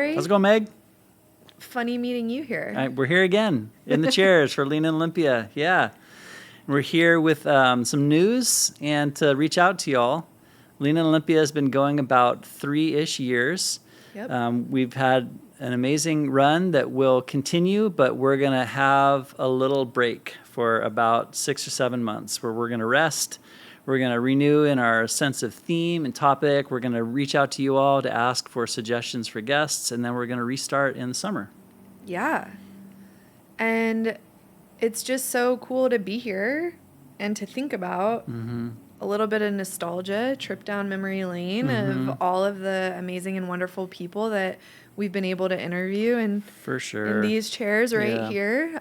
Corey. How's it going, Meg? Funny meeting you here. We're here again in the chairs for Lean in Olympia. Yeah. We're here with some news and to reach out to y'all. Lean in Olympia has been going about 3-ish years. Yep. We've had an amazing run that will continue, but we're going to have a little break for about 6 or 7 months where we're going to rest. We're going to renew in our sense of theme and topic. We're going to reach out to you all to ask for suggestions for guests, and then we're going to restart in the summer. Yeah. And it's just so cool to be here and to think about a little bit of nostalgia, trip down memory lane of all of the amazing and wonderful people that we've been able to interview and For sure. in these chairs right here.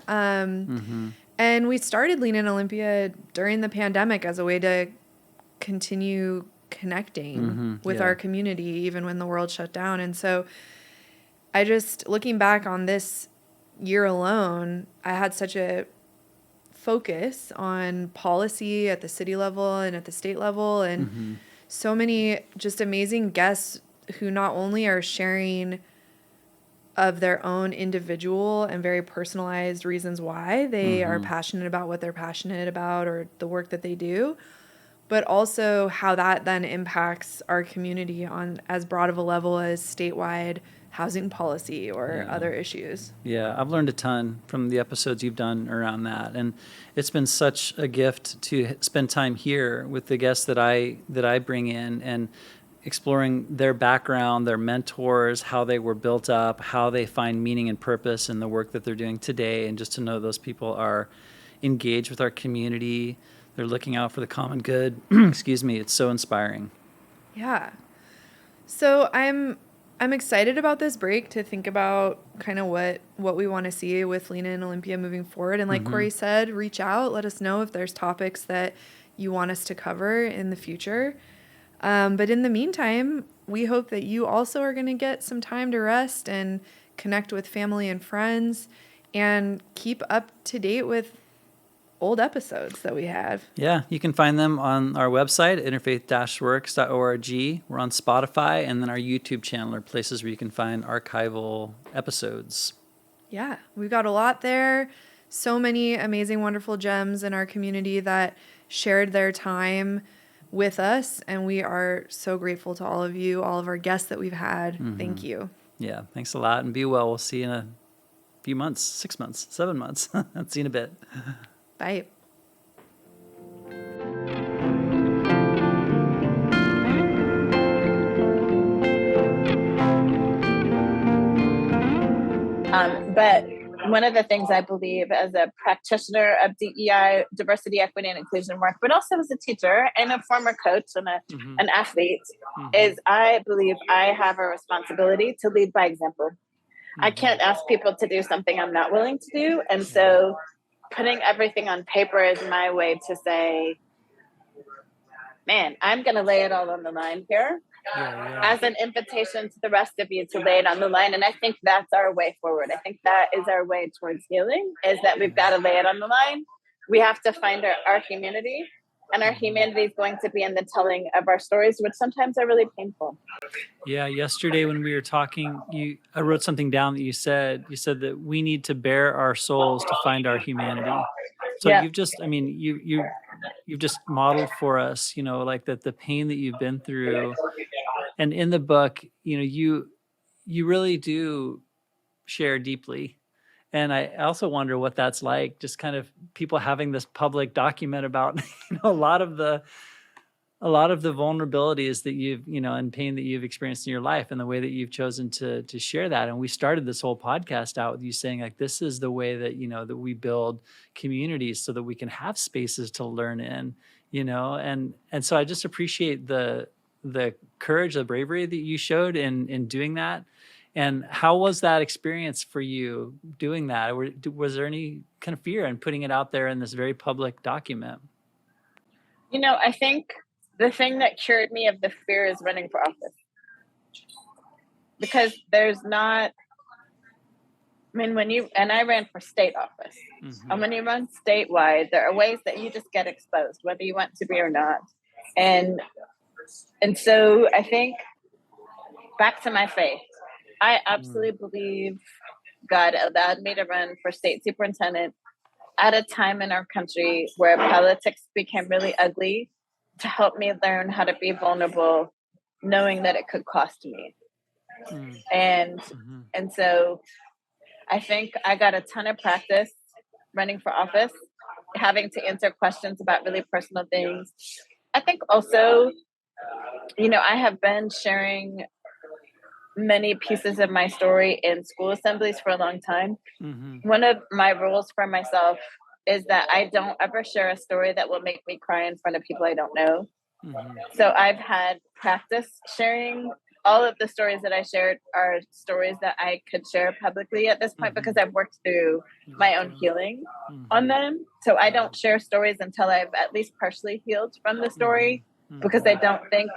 And we started Lean in Olympia during the pandemic as a way to continue connecting with our community, even when the world shut down. And so I just, looking back on this year alone, I had such a focus on policy at the city level and at the state level, and so many just amazing guests who not only are sharing of their own individual and very personalized reasons why they are passionate about what they're passionate about or the work that they do, but also how that then impacts our community on as broad of a level as statewide housing policy or other issues. Yeah, I've learned a ton from the episodes you've done around that, and it's been such a gift to spend time here with the guests that I bring in and exploring their background, their mentors, how they were built up, how they find meaning and purpose in the work that they're doing today, and just to know those people are engaged with our community, they're looking out for the common good. Excuse me, it's so inspiring. Yeah. So I'm excited about this break to think about kind of what we want to see with Lean in Olympia moving forward. And like Corey said, reach out, let us know if there's topics that you want us to cover in the future. But in the meantime, we hope that you also are going to get some time to rest and connect with family and friends and keep up to date with old episodes that we have. Yeah, you can find them on our website, interfaith-works.org. We're on Spotify, and then our YouTube channel are places where you can find archival episodes. Yeah, we've got a lot there. So many amazing, wonderful gems in our community that shared their time with us, and we are so grateful to all of you, all of our guests that we've had. Thank you. Yeah, thanks a lot, and be well. We'll see you in a few months, 6 months, 7 months. See you in a bit. Bye. But one of the things I believe as a practitioner of DEI, diversity, equity, and inclusion work, but also as a teacher and a former coach and an athlete, is I believe I have a responsibility to lead by example. I can't ask people to do something I'm not willing to do. And so putting everything on paper is my way to say, man, I'm going to lay it all on the line here. As an invitation to the rest of you to lay it on the line. And I think that's our way forward. I think that is our way towards healing, is that we've got to lay it on the line. We have to find our humanity, and our humanity is going to be in the telling of our stories, which sometimes are really painful. Yeah, yesterday when we were talking, I wrote something down that you said that we need to bare our souls to find our humanity. So you've just, you've just modeled for us, like that the pain that you've been through. And in the book, you really do share deeply. And I also wonder what that's like, just kind of people having this public document about a lot of the vulnerabilities that you've, and pain that you've experienced in your life, and the way that you've chosen to share that. And we started this whole podcast out with you saying, like, this is the way that, that we build communities so that we can have spaces to learn in, and so I just appreciate the courage, the bravery that you showed in doing that. And how was that experience for you doing that? Was there any kind of fear in putting it out there in this very public document? I think the thing that cured me of the fear is running for office. Because there's not, I ran for state office. And when you run statewide, there are ways that you just get exposed, whether you want to be or not. And so I think back to my faith, I absolutely believe God allowed me to run for state superintendent at a time in our country where politics became really ugly, to help me learn how to be vulnerable, knowing that it could cost me. And so I think I got a ton of practice running for office, having to answer questions about really personal things. I think also, I have been sharing many pieces of my story in school assemblies for a long time. One of my rules for myself is that I don't ever share a story that will make me cry in front of people I don't know. So I've had practice sharing. All of the stories that I shared are stories that I could share publicly at this point because I've worked through my own healing on them. So I don't share stories until I've at least partially healed from the story, because I don't think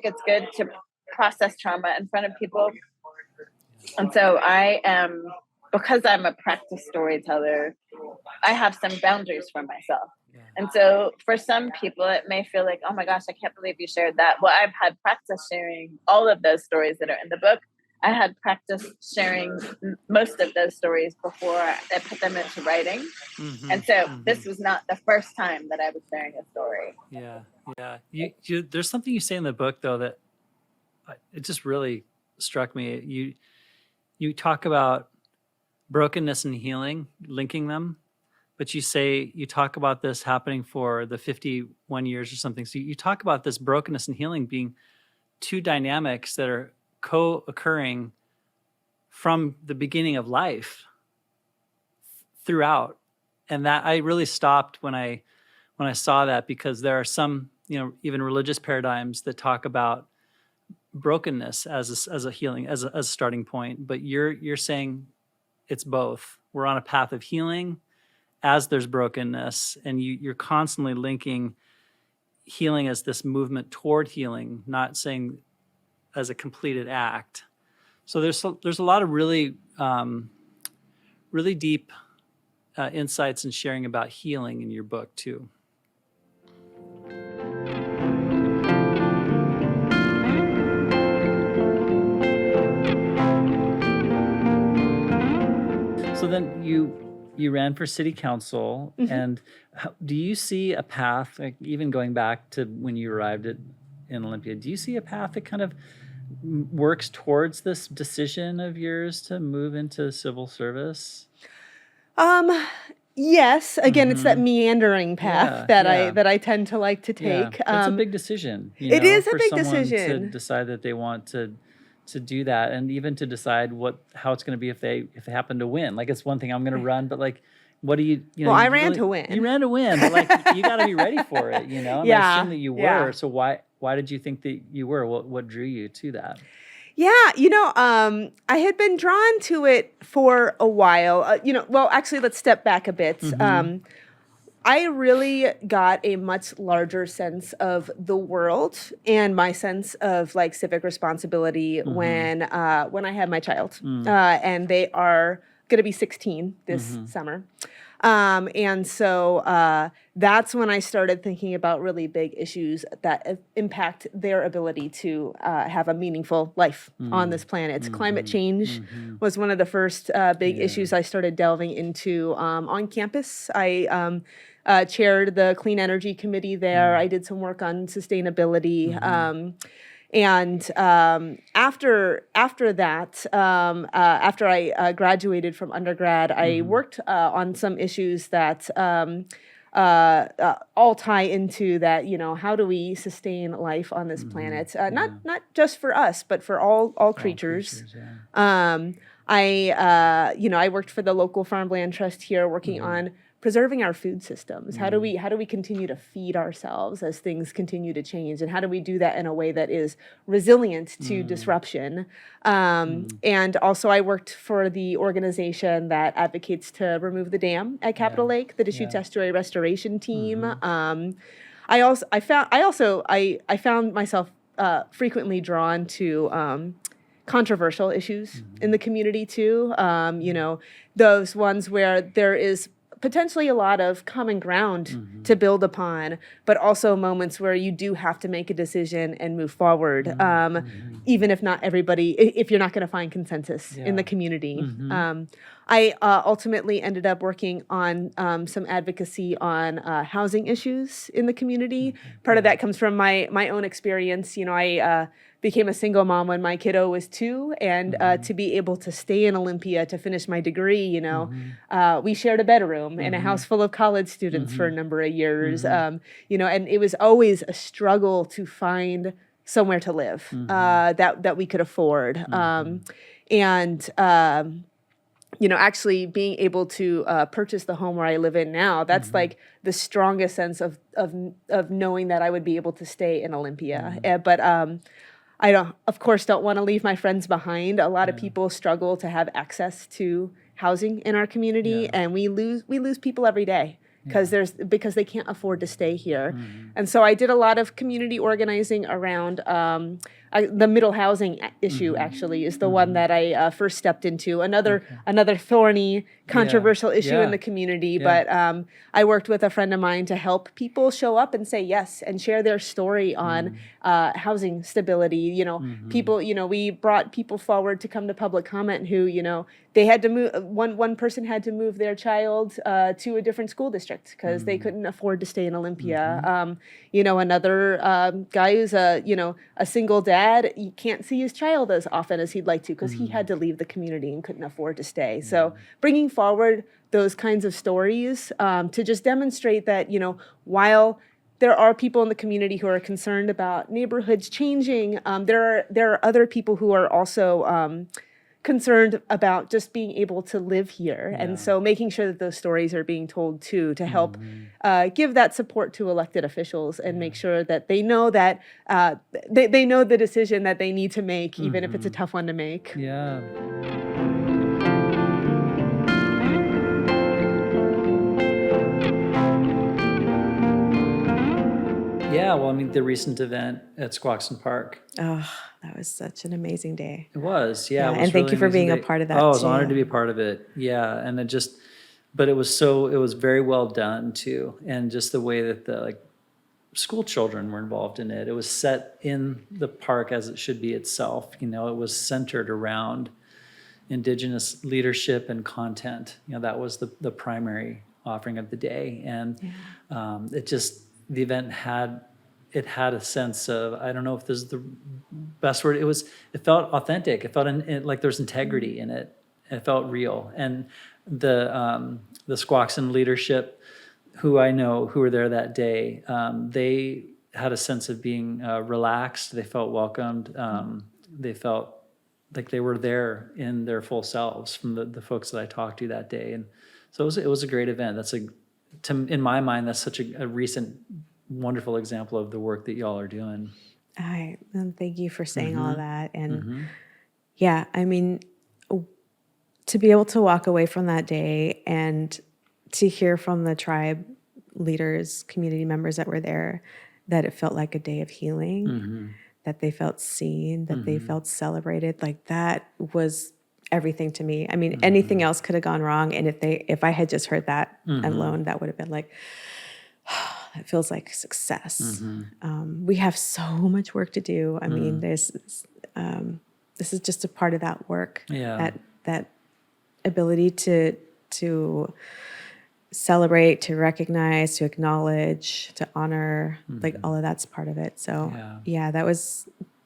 it's good to process trauma in front of people. And so because I'm a practice storyteller, I have some boundaries for myself. And so for some people, it may feel like, oh my gosh, I can't believe you shared that. Well, I've had practice sharing all of those stories that are in the book. I had practice sharing most of those stories before I put them into writing. And so this was not the first time that I was sharing a story. Yeah. There's something you say in the book, though, that it just really struck me. You talk about brokenness and healing, linking them. But you talk about this happening for the 51 years or something. So you talk about this brokenness and healing being two dynamics that are co-occurring from the beginning of life throughout. And that I really stopped when I saw that, because there are some, even religious paradigms that talk about brokenness as a healing, as a starting point. But you're saying it's both. We're on a path of healing as there's brokenness, and you're constantly linking healing as this movement toward healing, not saying as a completed act. So there's a lot of really really deep insights and sharing about healing in your book too. So then you ran for city council, and do you see a path, like even going back to when you arrived in Olympia, do you see a path that kind of works towards this decision of yours to move into civil service? Yes. Again, it's that meandering path that I tend to like to take. That's a big decision. It is a big decision decision to decide that they want to do that, and even to decide how it's going to be if they happen to win. Like, it's one thing, I'm going to run, but like, what do you well, I ran to win. You ran to win, but like, you got to be ready for it, And I assume that you were. Yeah. So why did you think that you were? What drew you to that? Yeah, I had been drawn to it for a while. Well, actually, let's step back a bit. I really got a much larger sense of the world and my sense of like civic responsibility when I had my child, and they are going to be 16 this summer. And so that's when I started thinking about really big issues that impact their ability to have a meaningful life on this planet. Climate change was one of the first big issues I started delving into on campus. I chaired the Clean Energy Committee there. I did some work on sustainability. And after that, after I graduated from undergrad, I worked on some issues that all tie into that. How do we sustain life on this planet? Not just for us, but for all creatures. I worked for the local farmland trust here, working on preserving our food systems. How do we continue to feed ourselves as things continue to change, and how do we do that in a way that is resilient to disruption? And also, I worked for the organization that advocates to remove the dam at Capitol Lake, the Deschutes Estuary Restoration Team. I found myself frequently drawn to controversial issues in the community too. Those ones where there is potentially a lot of common ground to build upon, but also moments where you do have to make a decision and move forward, even if not everybody, if you're not going to find consensus in the community. I ultimately ended up working on some advocacy on housing issues in the community. Part of that comes from my own experience. I became a single mom when my kiddo was 2, and to be able to stay in Olympia to finish my degree, we shared a bedroom in a house full of college students for a number of years, and it was always a struggle to find somewhere to live that we could afford, actually being able to purchase the home where I live in now, that's like the strongest sense of knowing that I would be able to stay in Olympia. But I of course don't want to leave my friends behind. A lot of people struggle to have access to housing in our community, and we lose people every day because they can't afford to stay here. And so I did a lot of community organizing around the middle housing issue. Actually, is the one that I first stepped into. Another thorny, controversial issue in the community. But I worked with a friend of mine to help people show up and say yes and share their story on housing stability. People. We brought people forward to come to public comment who they had to move. One person had to move their child to a different school district because they couldn't afford to stay in Olympia. Another guy who's a single dad. He can't see his child as often as he'd like to because he had to leave the community and couldn't afford to stay. So bringing forward those kinds of stories to just demonstrate that while there are people in the community who are concerned about neighborhoods changing, there are other people who are also concerned about just being able to live here. And so making sure that those stories are being told too, to help give that support to elected officials and make sure that they know that they know the decision that they need to make, even if it's a tough one to make. Yeah. Yeah, well, the recent event at Squaxin Park. Oh, that was such an amazing day. It was, yeah. It was and thank really you for being amazing a part of that. Oh, I was too. honored to be a part of it. Yeah, and but it was very well done too, and just the way that the school children were involved in it. It was set in the park as it should be itself. It was centered around Indigenous leadership and content. That was the primary offering of the day, and the event had a sense of, I don't know if this is the best word. It felt authentic. It felt like there's integrity in it. It felt real. And the Squaxin leadership, who I know who were there that day, they had a sense of being relaxed. They felt welcomed. They felt like they were there in their full selves from the folks that I talked to that day. And so it was a great event. In my mind, that's such a recent, wonderful example of the work that y'all are doing. Thank you for saying all of that. And to be able to walk away from that day and to hear from the tribe leaders, community members that were there, that it felt like a day of healing, that they felt seen, that they felt celebrated, that was everything to me. Anything else could have gone wrong. And if I had just heard that alone, that would have been it feels like success. We have so much work to do. This is just a part of that work. Yeah. That ability to celebrate, to recognize, to acknowledge, to honor, all of that's part of it. So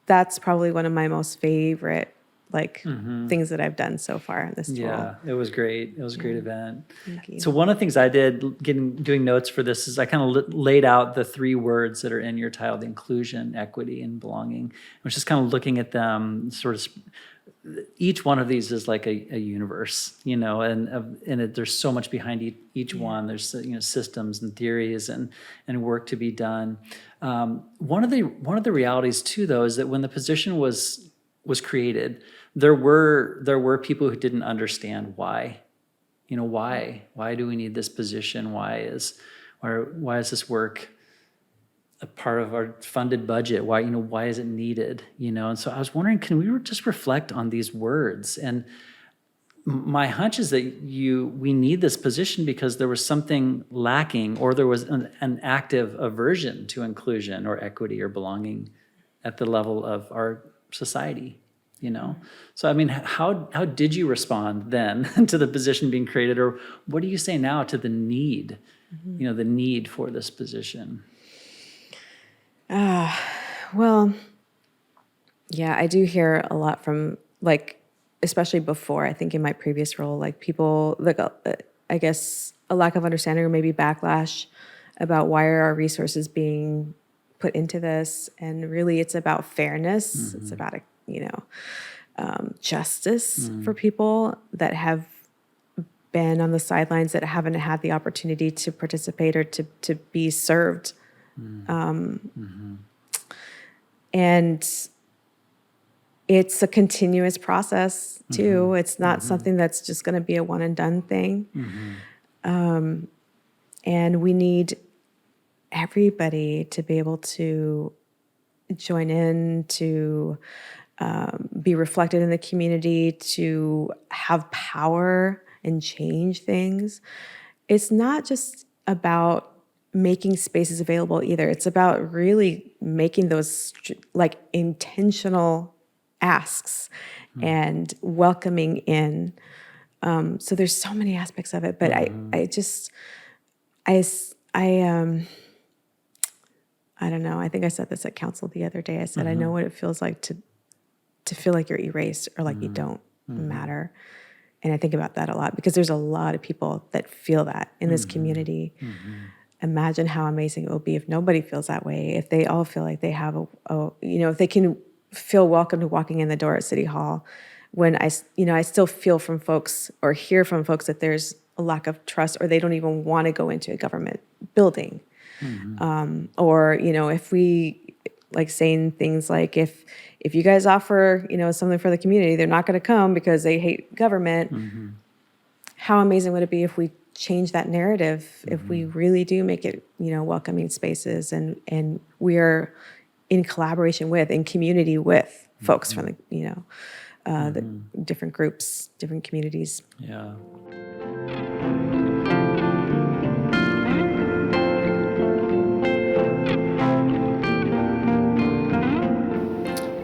that's probably one of my most favorite things that I've done so far in this tour. Yeah, it was great. It was a great event. Thank you. So one of the things I did doing notes for this is I kind of laid out the 3 words that are in your title: the inclusion, equity, and belonging. I was just kind of looking at them, sort of. Each one of these is like a universe, and there's so much behind each one. There's systems and theories and work to be done. One of the realities too, though, is that when the position was created, there were people who didn't understand why. Why do we need this position? Why is this work a part of our funded budget? Why is it needed? And so I was wondering, can we just reflect on these words and my hunch is that we need this position because there was something lacking, or there was an active aversion to inclusion or equity or belonging at the level of our society, So, I mean, how did you respond then to the position being created, or what do you say now to the need, the need for this position? Well, yeah, I do hear a lot from, like, especially before, I think in my previous role, like people, like, I guess a lack of understanding or maybe backlash about why are our resources being put into this. And really it's about fairness. It's about, justice for people that have been on the sidelines, that haven't had the opportunity to participate or to be served. And it's a continuous process too. It's not something that's just going to be a one and done thing. And we need everybody to be able to join in, to be reflected in the community, to have power and change things. It's not just about making spaces available either. It's about really making those like intentional asks and welcoming in. So there's so many aspects of it, but I don't know. I think I said this at council the other day. I said, I know what it feels like to feel like you're erased or like you don't matter. And I think about that a lot because there's a lot of people that feel that in this community. Imagine how amazing it will be if nobody feels that way, if they all feel like they have if they can feel welcome to walking in the door at City Hall. When I still feel from folks or hear from folks that there's a lack of trust, or they don't even want to go into a government building. Or, if we like saying things like, if you guys offer, something for the community, they're not going to come because they hate government. How amazing would it be if we change that narrative, if we really do make it, welcoming spaces, and we are in collaboration with, in community with folks from the, the different groups, different communities. Yeah.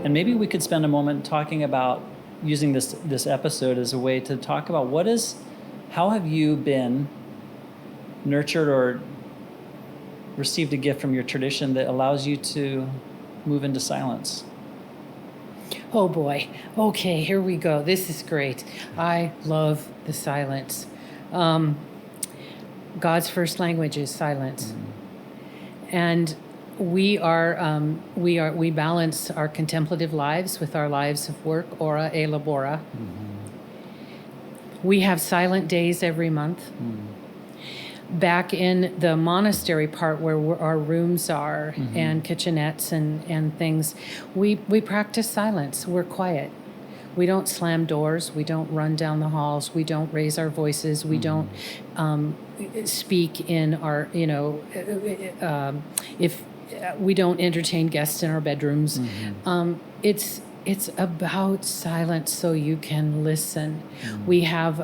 And maybe we could spend a moment talking about using this episode as a way to talk about how have you been nurtured or received a gift from your tradition that allows you to move into silence? Oh boy. Okay, here we go. This is great. I love the silence. God's first language is silence. And we balance our contemplative lives with our lives of work, ora e labora. We have silent days every month. Back in the monastery part where our rooms are and kitchenettes and things, we practice silence. We're quiet. We don't slam doors. We don't run down the halls. We don't raise our voices. We don't speak in our, if we don't entertain guests in our bedrooms. It's about silence so you can listen. We have,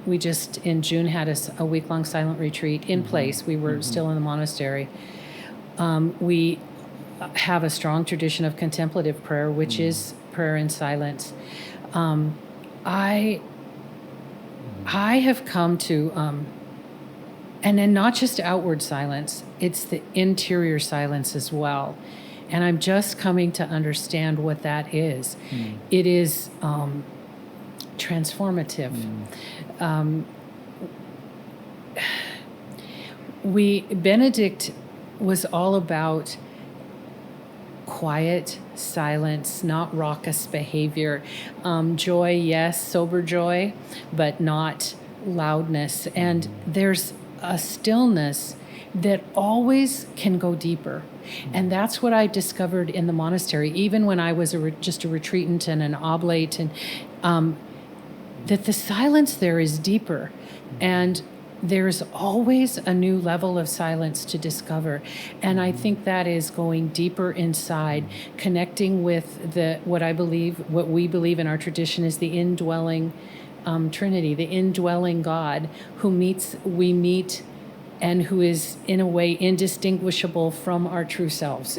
we just in June had a week-long silent retreat in place. We were still in the monastery. We have a strong tradition of contemplative prayer, which is prayer in silence. I have come to, and then not just outward silence, it's the interior silence as well. And I'm just coming to understand what that is. It is transformative. Benedict was all about quiet silence, not raucous behavior. Joy, yes, sober joy, but not loudness. And there's a stillness that always can go deeper. And that's what I discovered in the monastery, even when I was just a retreatant and an oblate, and that the silence there is deeper. And there's always a new level of silence to discover. And I think that is going deeper inside, connecting with what we believe in our tradition is the indwelling Trinity, the indwelling God we meet, and who is in a way indistinguishable from our true selves.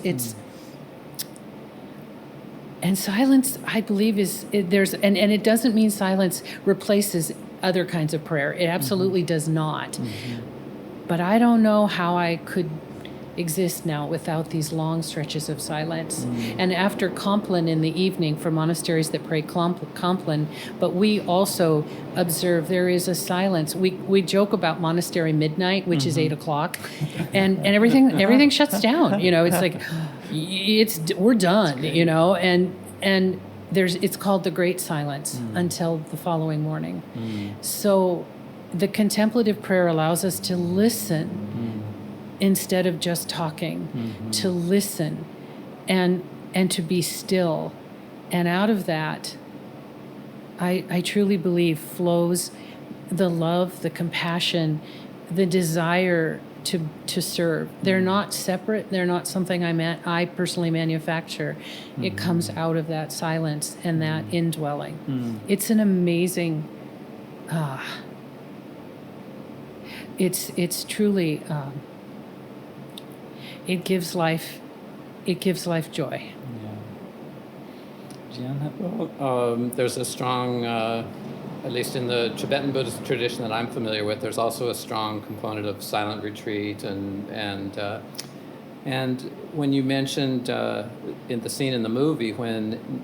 And silence, I believe, and it doesn't mean silence replaces other kinds of prayer. It absolutely does not. But I don't know how I could exist now without these long stretches of silence. And after Compline in the evening, for monasteries that pray Compline, but we also observe there is a silence. We joke about monastery midnight, which is 8 o'clock, and everything shuts down. It's like we're done. And it's called the Great Silence until the following morning. So the contemplative prayer allows us to listen instead of just talking, to listen and to be still. And out of that, I truly believe flows the love, the compassion, the desire to serve. They're not separate. They're not something I personally manufacture. It comes out of that silence and that indwelling. It's an amazing, it's truly, it gives life joy. Jan? There's a strong, at least in the Tibetan Buddhist tradition that I'm familiar with, there's also a strong component of silent retreat, and when you mentioned in the scene in the movie when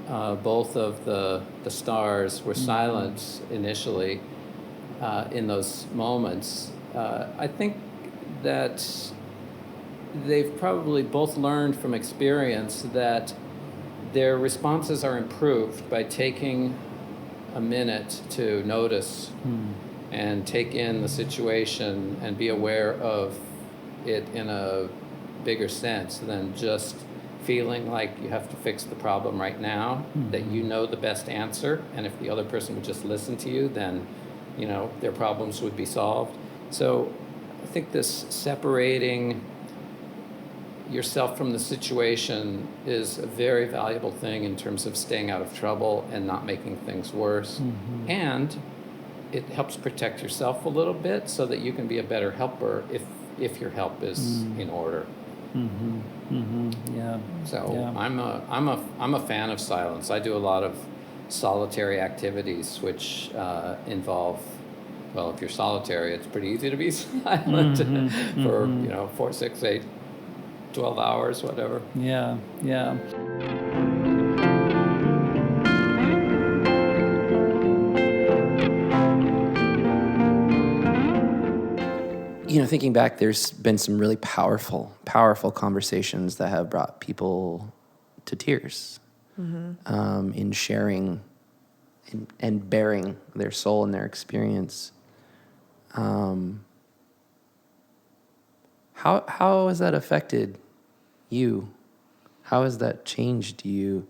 both of the stars were silent initially in those moments, I think that they've probably both learned from experience that their responses are improved by taking a minute to notice and take in the situation and be aware of it in a bigger sense than just feeling like you have to fix the problem right now, that you know the best answer, and if the other person would just listen to you, then their problems would be solved. So I think this separating yourself from the situation is a very valuable thing in terms of staying out of trouble and not making things worse. And it helps protect yourself a little bit so that you can be a better helper if your help is in order. Yeah. So yeah. I'm a fan of silence. I do a lot of solitary activities which involve, well, if you're solitary, it's pretty easy to be silent for 4, 6, 8, 12 hours, whatever. Yeah. Thinking back, there's been some really powerful conversations that have brought people to tears in sharing and bearing their soul and their experience. How has that affected you? How has that changed you,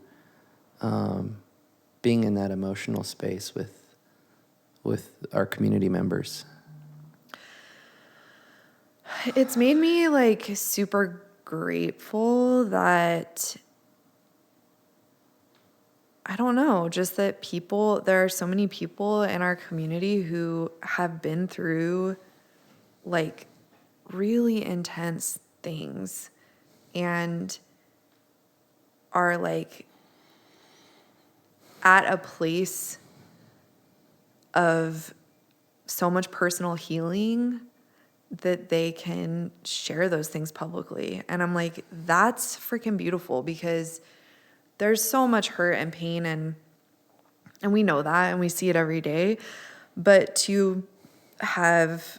being in that emotional space with our community members? It's made me super grateful that, I don't know, just that there are so many people in our community who have been through really intense things and are at a place of so much personal healing that they can share those things publicly. And I'm like, that's freaking beautiful, because there's so much hurt and pain, and we know that, and we see it every day. But to have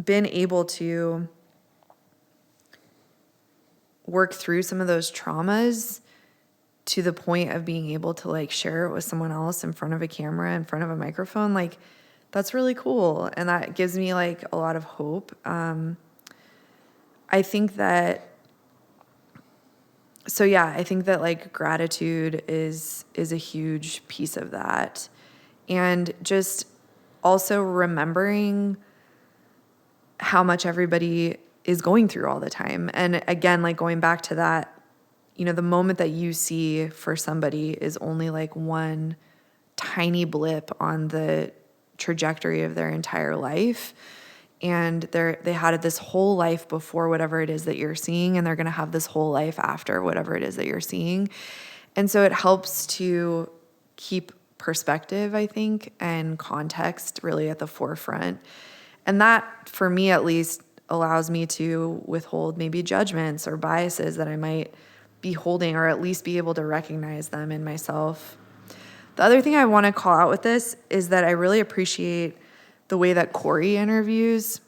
been able to work through some of those traumas to the point of being able to share it with someone else in front of a camera, in front of a microphone, that's really cool. And that gives me a lot of hope. I think that gratitude is a huge piece of that. And just also remembering how much everybody is going through all the time. And again, going back to that, the moment that you see for somebody is only one tiny blip on the trajectory of their entire life. And they had this whole life before whatever it is that you're seeing, and they're going to have this whole life after whatever it is that you're seeing. And so it helps to keep perspective, I think, and context really at the forefront. And that, for me at least, allows me to withhold maybe judgments or biases that I might be holding, or at least be able to recognize them in myself. The other thing I want to call out with this is that I really appreciate the way that Corey interviews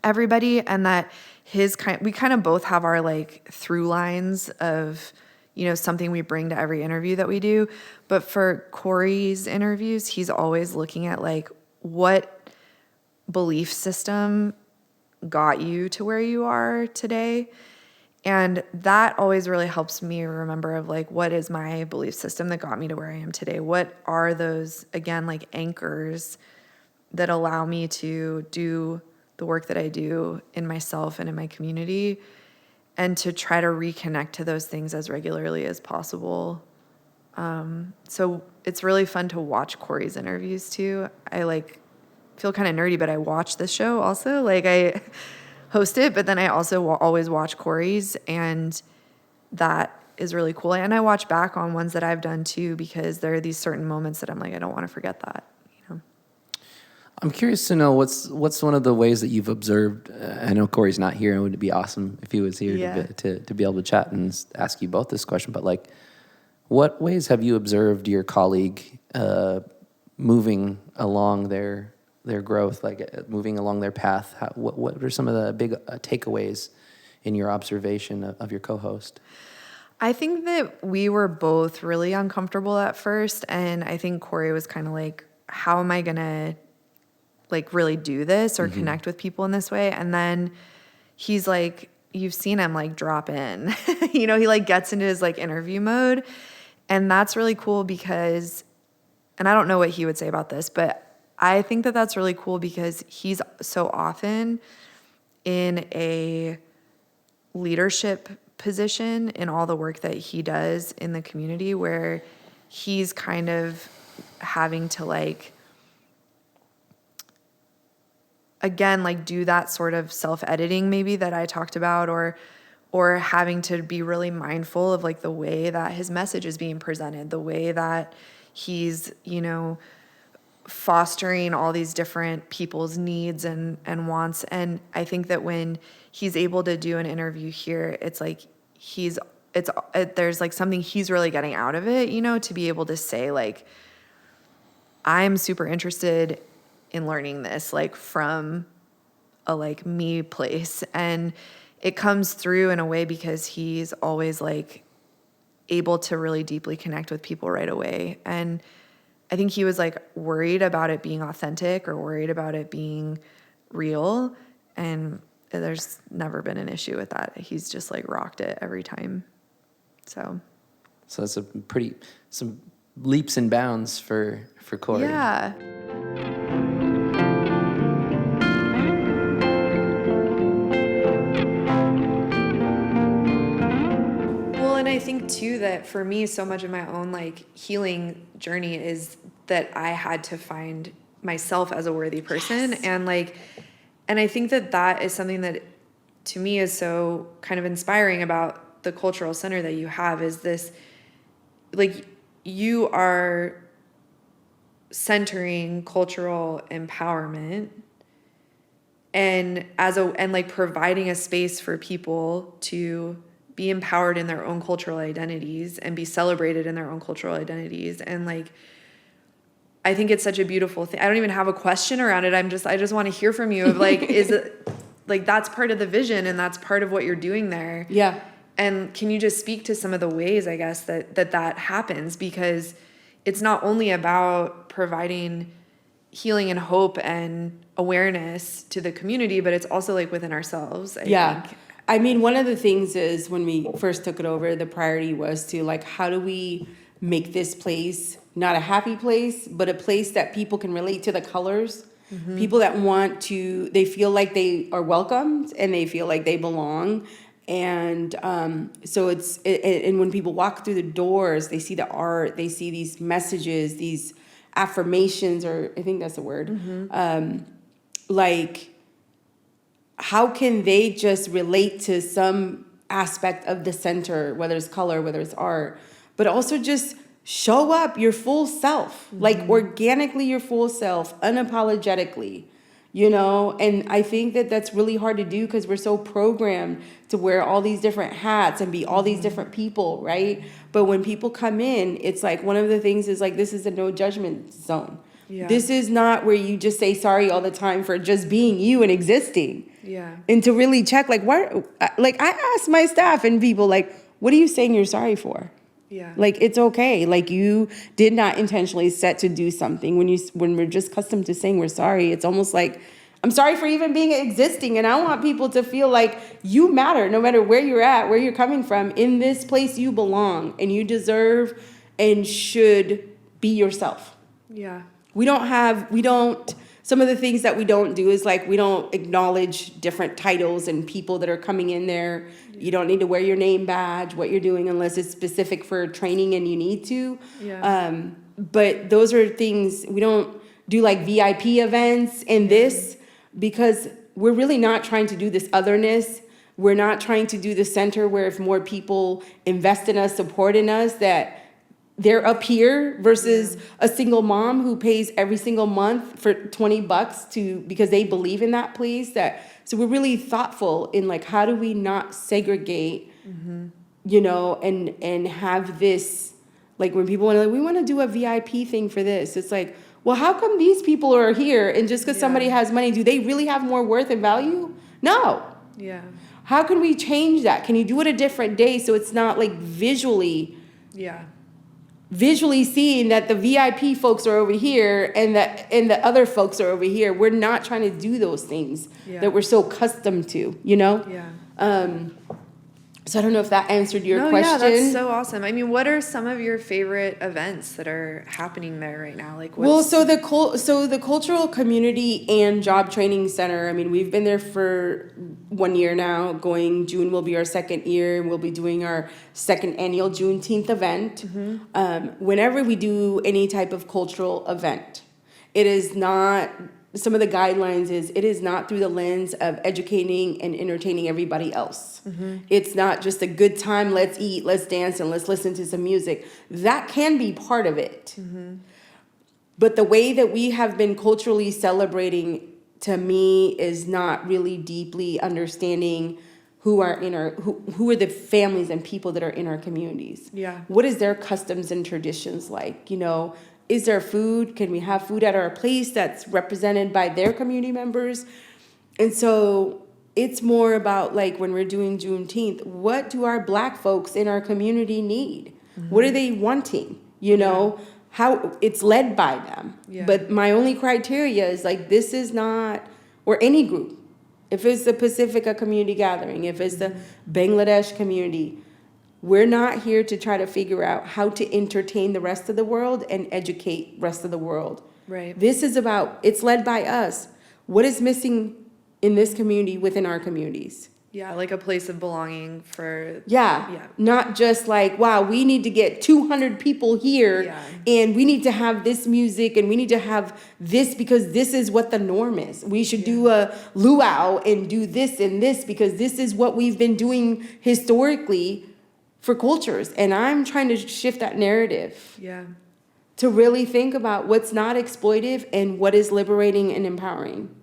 everybody, and that we kind of both have our like through lines of, you know, something we bring to every interview that we do. But for Corey's interviews, he's always looking at like, what belief system got you to where you are today? And that always really helps me remember of like, what is my belief system that got me to where I am today? What are those, again, like anchors that allow me to do the work that I do in myself and in my community, and to try to reconnect to those things as regularly as possible. So it's really fun to watch Corey's interviews too. I like feel kind of nerdy, but I watch the show also. Like I host it, but then I also always watch Corey's, and that is really cool. And I watch back on ones that I've done too, because there are these certain moments that I'm like, I don't want to forget that. I'm curious to know what's one of the ways that you've observed. I know Corey's not here, and it would be awesome if he was here to be able to chat and ask you both this question. But like, what ways have you observed your colleague moving along their growth, like moving along their path? What are some of the big takeaways in your observation of your co-host? I think that we were both really uncomfortable at first, and I think Corey was kind of like, how am I gonna like really do this or connect with people in this way? And then he's like, you've seen him like drop in, you know, he like gets into his like interview mode. And that's really cool because, and I don't know what he would say about this, but I think that that's really cool because he's so often in a leadership position in all the work that he does in the community, where he's kind of having to like, again, like do that sort of self-editing maybe that I talked about, or having to be really mindful of like the way that his message is being presented, the way that he's, you know, fostering all these different people's needs and wants. And I think that when he's able to do an interview here, it's like there's like something he's really getting out of it, you know, to be able to say like, I'm super interested in learning this, like from a like me place. And it comes through in a way because he's always like able to really deeply connect with people right away. And I think he was like worried about it being authentic or worried about it being real. And there's never been an issue with that. He's just like rocked it every time. So it's some leaps and bounds for Corey. Yeah. And I think too that for me, so much of my own like healing journey is that I had to find myself as a worthy person. Yes. And I think that is something that to me is so kind of inspiring about the cultural center that you have, is this, like, you are centering cultural empowerment and like providing a space for people to be empowered in their own cultural identities and be celebrated in their own cultural identities. And like, I think it's such a beautiful thing. I don't even have a question around it. I just want to hear from you of like, is it like, that's part of the vision and that's part of what you're doing there. Yeah. And can you just speak to some of the ways, I guess, that happens? Because it's not only about providing healing and hope and awareness to the community, but it's also like within ourselves, I think. I mean, one of the things is when we first took it over, the priority was to like, how do we make this place not a happy place, but a place that people can relate to the colors, people that they feel like they are welcomed and they feel like they belong. And so and when people walk through the doors, they see the art, they see these messages, these affirmations, or I think that's the word. Like, how can they just relate to some aspect of the center, whether it's color, whether it's art, but also just show up your full self, like organically your full self, unapologetically, And I think that that's really hard to do because we're so programmed to wear all these different hats and be all these different people, right? But when people come in, it's like one of the things is like, this is a no judgment zone. Yeah. This is not where you just say sorry all the time for just being you and existing. Yeah. And to really check, like, what, like, I ask my staff and people, like, what are you saying you're sorry for? Yeah. Like, it's okay. Like, you did not intentionally set to do something. When we're just accustomed to saying we're sorry, it's almost like, I'm sorry for even being existing. And I want people to feel like you matter, no matter where you're at, where you're coming from. In this place, you belong, and you deserve and should be yourself. Yeah. Some of the things that we don't do is like, we don't acknowledge different titles and people that are coming in there. You don't need to wear your name badge, what you're doing, unless it's specific for training and you need to. Yeah. But those are things, we don't do like VIP events in this because we're really not trying to do this otherness. We're not trying to do the center where if more people invest in us, support in us, that they're up here versus a single mom who pays every single month for $20 because they believe in that place. So we're really thoughtful in like, how do we not segregate, and have this, like when people want to, we want to do a VIP thing for this. It's like, well, how come these people are here? And just because somebody has money, do they really have more worth and value? No. Yeah. How can we change that? Can you do it a different day so it's not like visually seeing that the VIP folks are over here and the other folks are over here? We're not trying to do those things that we're so accustomed to, Yeah. So I don't know if that answered your question. Yeah, that's so awesome. I mean, what are some of your favorite events that are happening there right now? Like, so the Cultural Community and Job Training Center, I mean, we've been there for 1 year now. June will be our second year, and we'll be doing our second annual Juneteenth event. Whenever we do any type of cultural event, it is not, some of the guidelines is, it is not through the lens of educating and entertaining everybody else. It's not just a good time, let's eat, let's dance, and let's listen to some music. That can be part of it. But the way that we have been culturally celebrating, to me, is not really deeply understanding who are the families and people that are in our communities. Yeah. What is their customs and traditions like? Is there food? Can we have food at our place that's represented by their community members? And so it's more about, like, when we're doing Juneteenth, what do our Black folks in our community need? What are they wanting? How it's led by them. Yeah. But my only criteria is like, this is not, or any group. If it's the Pacifica community gathering, if it's the Bangladesh community, we're not here to try to figure out how to entertain the rest of the world and educate rest of the world. Right. This is about, it's led by us. What is missing in this community within our communities? Yeah, like a place of belonging for... Yeah. Not just like, wow, we need to get 200 people here and we need to have this music and we need to have this because this is what the norm is. We should do a luau and do this and this because this is what we've been doing historically for cultures. And I'm trying to shift that narrative. Yeah. To really think about what's not exploitive and what is liberating and empowering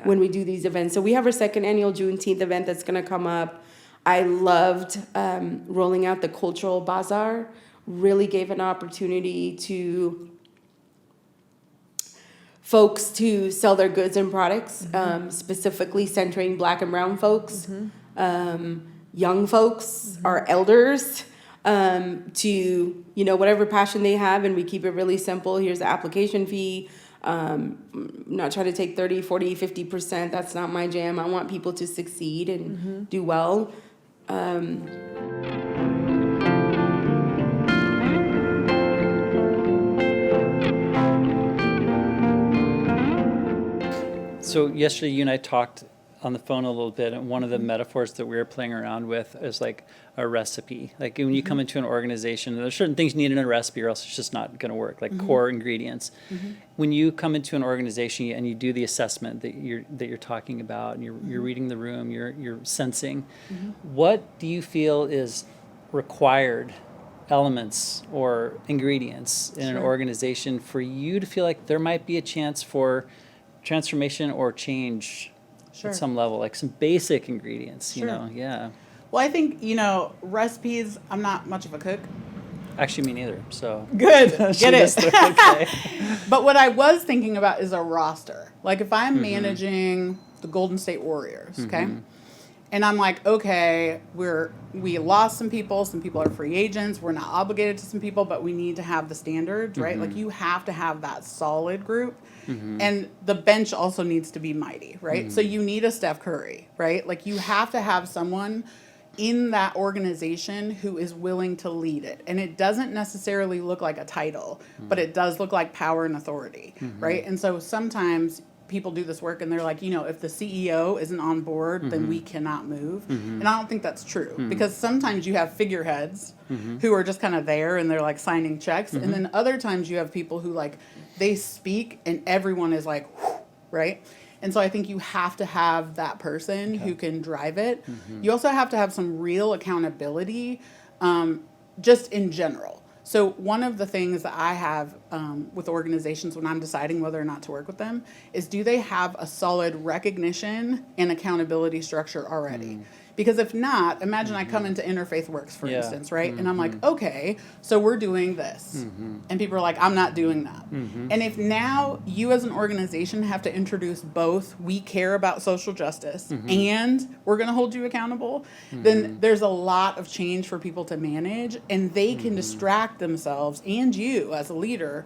when we do these events. So we have our second annual Juneteenth event that's going to come up. I loved rolling out the Cultural Bazaar. Really gave an opportunity to folks to sell their goods and products, specifically centering Black and brown folks. Young folks, our elders, to, whatever passion they have, and we keep it really simple. Here's the application fee. Not try to take 30, 40, 50%. That's not my jam. I want people to succeed and do well. So yesterday you and I talked on the phone a little bit, and one of the metaphors that we were playing around with is like a recipe. Like when you come into an organization, there's certain things you need in a recipe, or else it's just not going to work. Like core ingredients. When you come into an organization and you do the assessment that you're talking about, and you're reading the room, you're sensing, what do you feel is required elements or ingredients in an organization for you to feel like there might be a chance for transformation or change at some level, like some basic ingredients, you know? Yeah. Well, I think, recipes, I'm not much of a cook. Actually, me neither, so. Good, get it. Okay. But what I was thinking about is a roster. Like if I'm managing the Golden State Warriors, okay? And I'm like, okay, we lost some people are free agents, we're not obligated to some people, but we need to have the standards, right? Like you have to have that solid group. And the bench also needs to be mighty, right? So you need a Steph Curry, right? Like you have to have someone in that organization who is willing to lead it. And it doesn't necessarily look like a title, but it does look like power and authority, right? And so sometimes people do this work and they're like, if the CEO isn't on board, then we cannot move. And I don't think that's true because sometimes you have figureheads who are just kind of there and they're like signing checks. And then other times you have people who like, they speak and everyone is like, right? And so I think you have to have that person who can drive it. You also have to have some real accountability just in general. So one of the things that I have with organizations when I'm deciding whether or not to work with them is, do they have a solid recognition and accountability structure already? Because if not, imagine I come into Interfaith Works, for instance, right? And I'm like, okay, so we're doing this. And people are like, I'm not doing that. And if now you as an organization have to introduce both, we care about social justice and we're going to hold you accountable, then there's a lot of change for people to manage, and they can distract themselves and you as a leader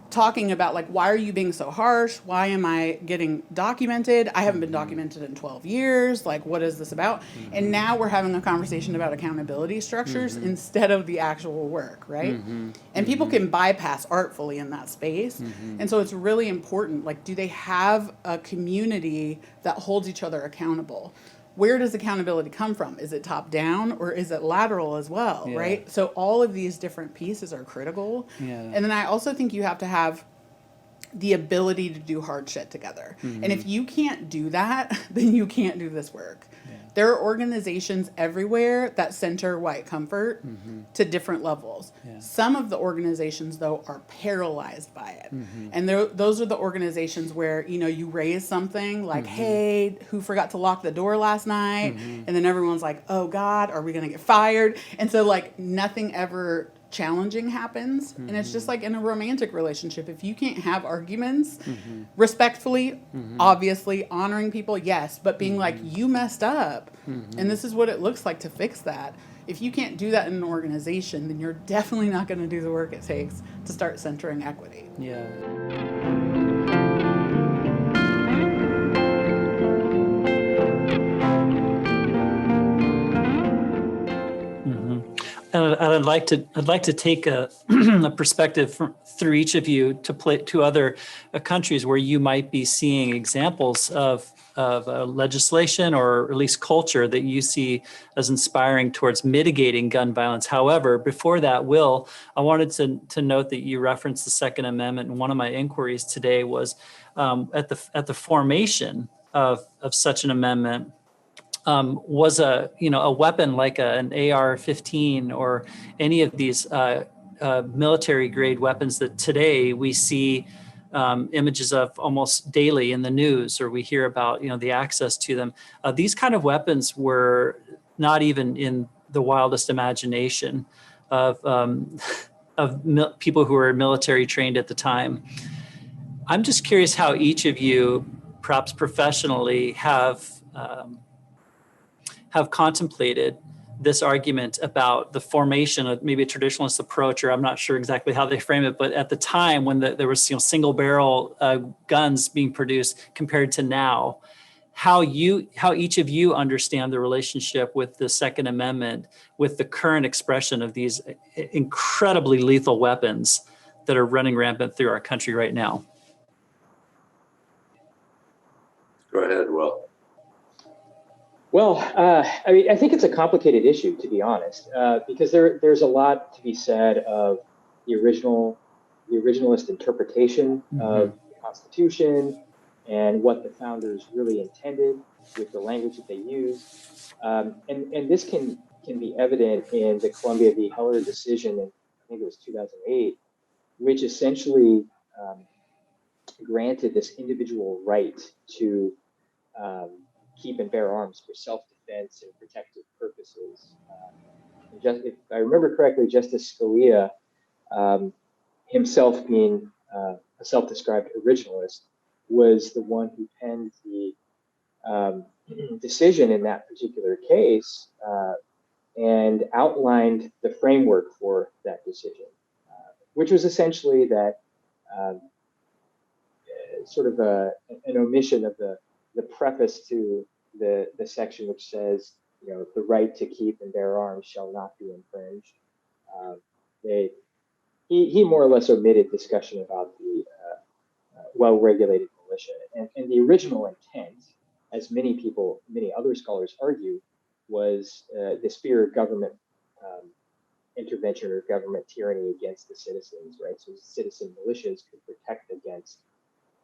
talking about like, why are you being so harsh? Why am I getting documented? I haven't been documented in 12 years. Like, what is this about? And now we're having a conversation about accountability structures instead of the actual work, right? And people can bypass artfully in that space. And so it's really important. Like, do they have a community that holds each other accountable? Where does accountability come from? Is it top down or is it lateral as well, right? So all of these different pieces are critical. And then I also think you have to have the ability to do hard shit together. And if you can't do that, then you can't do this work. There are organizations everywhere that center white comfort to different levels. Some of the organizations, though, are paralyzed by it. And those are the organizations where, you raise something like, hey, who forgot to lock the door last night? And then everyone's like, oh, God, are we going to get fired? And so, like, nothing ever challenging happens. And it's just like in a romantic relationship. If you can't have arguments respectfully, obviously honoring people, yes, but being like, you messed up and this is what it looks like to fix that. If you can't do that in an organization, then you're definitely not going to do the work it takes to start centering equity. And I'd like to take a, a perspective through each of you to other countries where you might be seeing examples of legislation or at least culture that you see as inspiring towards mitigating gun violence. However, before that, Will, I wanted to note that you referenced the Second Amendment, and one of my inquiries today was at the formation of such an amendment. Was a weapon like an AR-15 or any of these military grade weapons that today we see images of almost daily in the news, or we hear about the access to them. These kind of weapons were not even in the wildest imagination of people who were military trained at the time. I'm just curious how each of you, perhaps professionally, have contemplated this argument about the formation of maybe a traditionalist approach, or I'm not sure exactly how they frame it, but at the time when there was single barrel guns being produced compared to now, how each of you understand the relationship with the Second Amendment, with the current expression of these incredibly lethal weapons that are running rampant through our country right now. Go ahead, Will. Well, I mean, I think it's a complicated issue, to be honest, because there's a lot to be said of the originalist interpretation of the Constitution and what the founders really intended with the language that they used, and this can be evident in the Columbia v. Heller decision in, I think it was 2008, which essentially granted this individual right to keep and bear arms for self-defense and protective purposes. If I remember correctly, Justice Scalia, himself being a self-described originalist, was the one who penned the decision in that particular case and outlined the framework for that decision, which was essentially that sort of an omission of the preface to the section which says, the right to keep and bear arms shall not be infringed. He more or less omitted discussion about the well-regulated militia, and the original intent, as many other scholars argue, was this fear of government intervention or government tyranny against the citizens, right? So citizen militias could protect against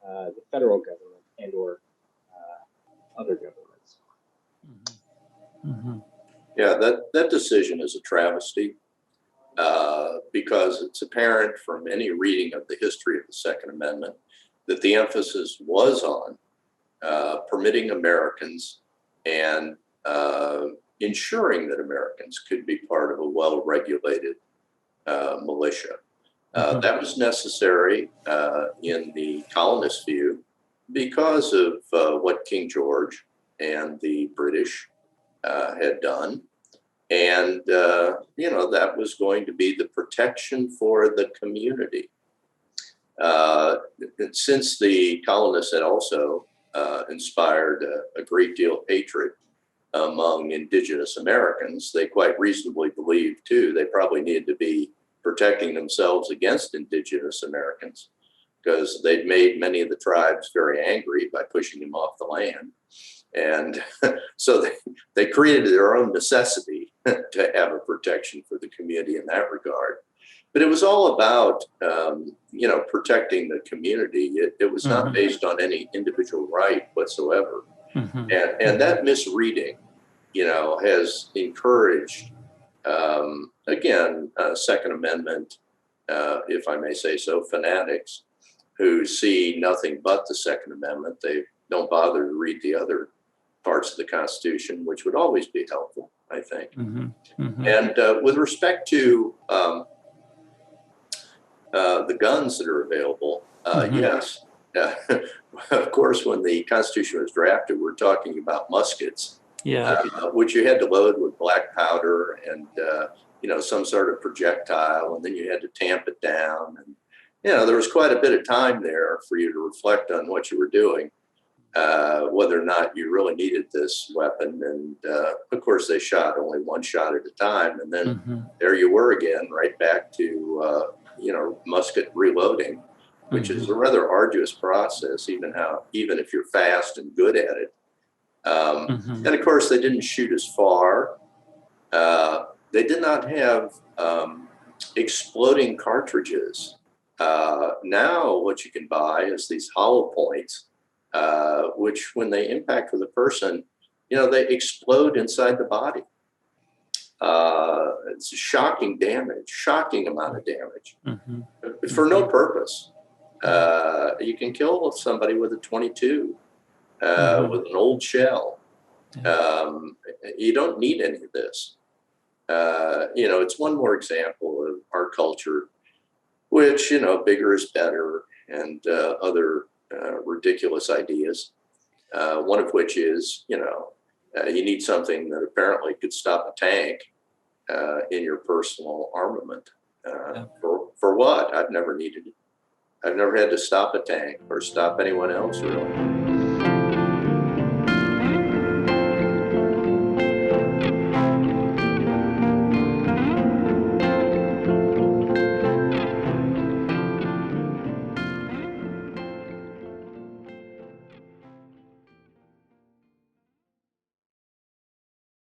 the federal government and or other governments. Yeah, that decision is a travesty because it's apparent from any reading of the history of the Second Amendment that the emphasis was on permitting Americans and ensuring that Americans could be part of a well-regulated militia. That was necessary in the colonist view because of what King George and the British had done. And, that was going to be the protection for the community. Since the colonists had also inspired a great deal of hatred among indigenous Americans, they quite reasonably believed, too, they probably needed to be protecting themselves against indigenous Americans because they'd made many of the tribes very angry by pushing them off the land. And so they created their own necessity to have a protection for the community in that regard. But it was all about, protecting the community. It was not based on any individual right whatsoever. And that misreading, has encouraged, Second Amendment, if I may say so, fanatics who see nothing but the Second Amendment. They don't bother to read the other parts of the Constitution, which would always be helpful, I think. And with respect to the guns that are available, yes. Of course, when the Constitution was drafted, we're talking about muskets, which you had to load with black powder and, some sort of projectile, and then you had to tamp it down. And, there was quite a bit of time there for you to reflect on what you were doing, whether or not you really needed this weapon. And, of course, they shot only one shot at a time. And then there you were again, right back to, musket reloading, which is a rather arduous process, even if you're fast and good at it. And of course, they didn't shoot as far. They did not have exploding cartridges. Now what you can buy is these hollow points, which when they impact with a person, they explode inside the body. It's shocking amount of damage for no purpose. You can kill somebody with a 22, with an old shell. You don't need any of this. It's one more example of our culture, which, bigger is better and other ridiculous ideas. One of which is, you need something that apparently could stop a tank in your personal armament. For what? I've never needed it. I've never had to stop a tank or stop anyone else, really.